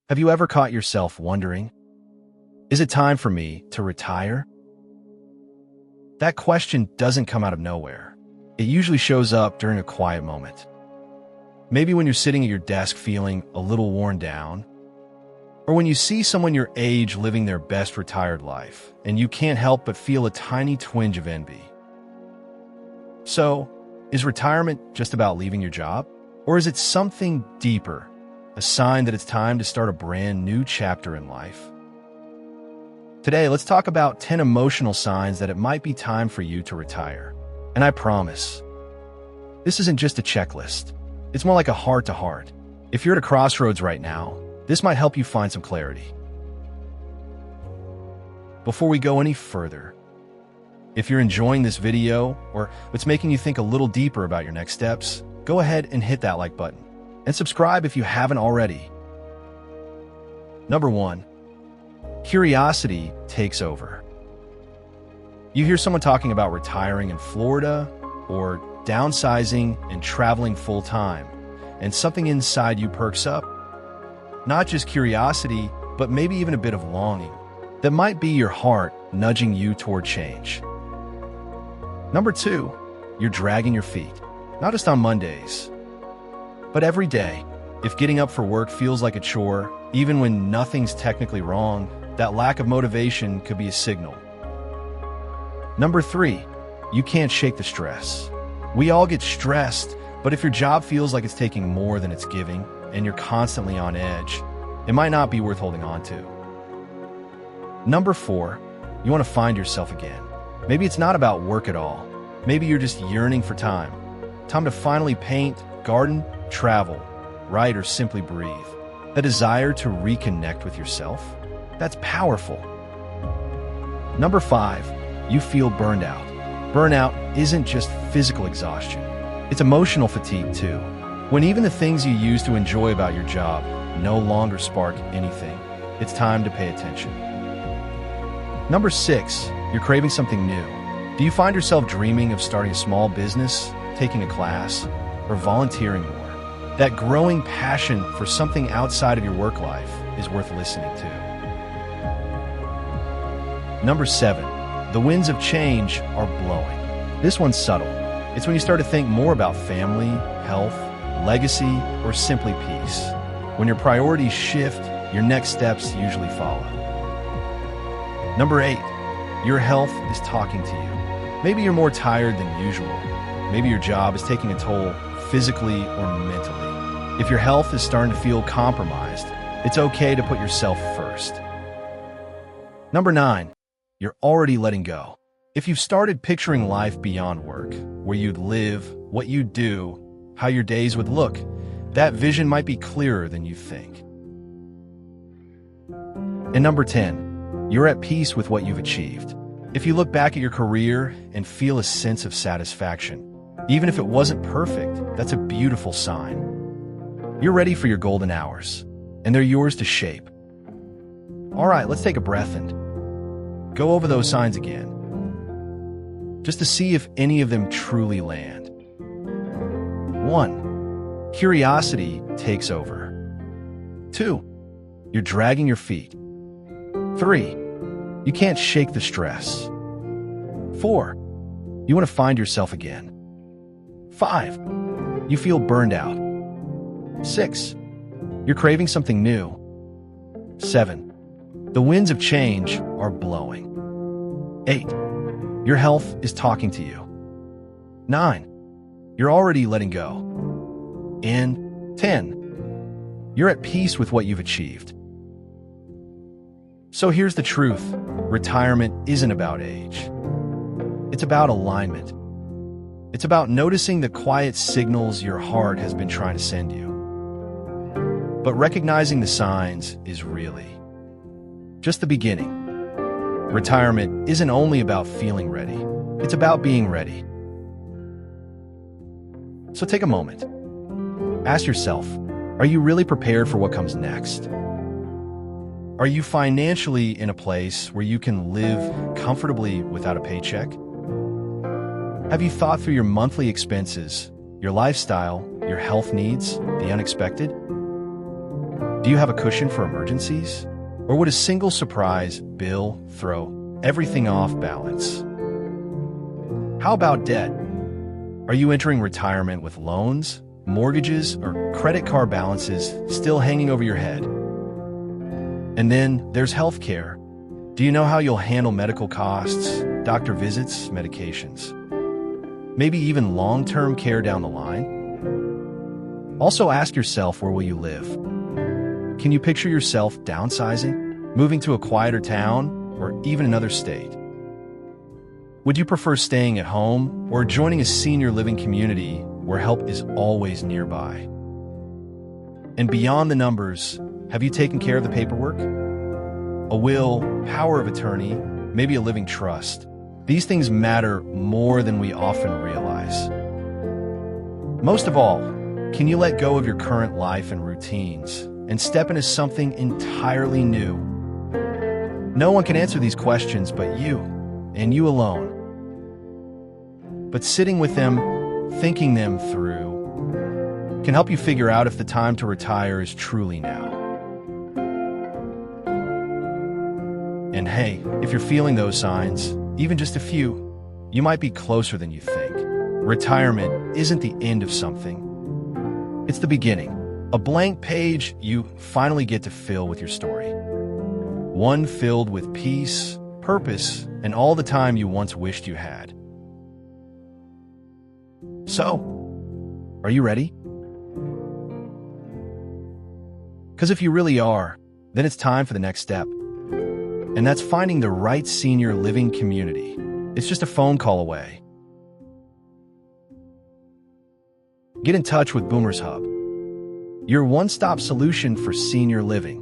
Have you ever caught yourself wondering, is it time for me to retire? That question doesn't come out of nowhere. It usually shows up during a quiet moment. Maybe when you're sitting at your desk feeling a little worn down, or when you see someone your age living their best retired life, and you can't help but feel a tiny twinge of envy. So, is retirement just about leaving your job? Or is it something deeper, a sign that it's time to start a brand new chapter in life? Today, let's talk about 10 emotional signs that it might be time for you to retire. And I promise, this isn't just a checklist. It's more like a heart-to-heart. If you're at a crossroads right now, this might help you find some clarity. Before we go any further, if you're enjoying this video or it's making you think a little deeper about your next steps, go ahead and hit that like button. And subscribe if you haven't already. Number 1, curiosity takes over. You hear someone talking about retiring in Florida or downsizing and traveling full-time, and something inside you perks up. Not just curiosity, but maybe even a bit of longing. That might be your heart nudging you toward change. Number 2, you're dragging your feet. Not just on Mondays, but every day. If getting up for work feels like a chore, even when nothing's technically wrong, that lack of motivation could be a signal. Number 3, you can't shake the stress. We all get stressed, but if your job feels like it's taking more than it's giving, and you're constantly on edge, it might not be worth holding on to. Number 4, you want to find yourself again. Maybe it's not about work at all. Maybe you're just yearning for time. Time to finally paint, garden, travel, write, or simply breathe. The desire to reconnect with yourself? That's powerful. Number 5, you feel burned out. Burnout isn't just physical exhaustion. It's emotional fatigue too. When even the things you used to enjoy about your job no longer spark anything, it's time to pay attention. Number 6, you're craving something new. Do you find yourself dreaming of starting a small business, taking a class, or volunteering more? That growing passion for something outside of your work life is worth listening to. Number 7, the winds of change are blowing. This one's subtle. It's when you start to think more about family, health, legacy, or simply peace. When your priorities shift, your next steps usually follow. Number 8, your health is talking to you. Maybe you're more tired than usual. Maybe your job is taking a toll physically or mentally. If your health is starting to feel compromised, it's okay to put yourself first. Number 9, you're already letting go. If you've started picturing life beyond work, where you'd live, what you'd do, how your days would look, that vision might be clearer than you think. And number 10, you're at peace with what you've achieved. If you look back at your career and feel a sense of satisfaction, even if it wasn't perfect, that's a beautiful sign. You're ready for your golden hours, and they're yours to shape. All right, let's take a breath and go over those signs again, just to see if any of them truly land. 1, curiosity takes over. 2, you're dragging your feet. 3, you can't shake the stress. 4, you want to find yourself again. 5, you feel burned out. 6, you're craving something new. 7, the winds of change are blowing. 8, your health is talking to you. 9, you're already letting go. And 10, you're at peace with what you've achieved. So here's the truth. Retirement isn't about age. It's about alignment. It's about noticing the quiet signals your heart has been trying to send you. But recognizing the signs is really just the beginning. Retirement isn't only about feeling ready. It's about being ready. So take a moment. Ask yourself, are you really prepared for what comes next? Are you financially in a place where you can live comfortably without a paycheck? Have you thought through your monthly expenses, your lifestyle, your health needs, the unexpected? Do Do you have a cushion for emergencies? Or would a single surprise bill throw everything off balance? How about debt? Are you entering retirement with loans, mortgages, or credit card balances still hanging over your head? And then there's healthcare. Do you know how you'll handle medical costs, doctor visits, medications? Maybe even long-term care down the line? Also ask yourself, where will you live? Can you picture yourself downsizing, moving to a quieter town, or even another state? Would you prefer staying at home or joining a senior living community where help is always nearby? And beyond the numbers, have you taken care of the paperwork? A will, power of attorney, maybe a living trust. These things matter more than we often realize. Most of all, can you let go of your current life and routines and step into something entirely new? No one can answer these questions but you, and you alone. But sitting with them, thinking them through, can help you figure out if the time to retire is truly now. And hey, if you're feeling those signs, even just a few, you might be closer than you think. Retirement isn't the end of something. It's the beginning. A blank page you finally get to fill with your story. One filled with peace, purpose, and all the time you once wished you had. So, are you ready? Because if you really are, then it's time for the next step. And that's finding the right senior living community. It's just a phone call away. Get in touch with BoomersHub, your one-stop solution for senior living.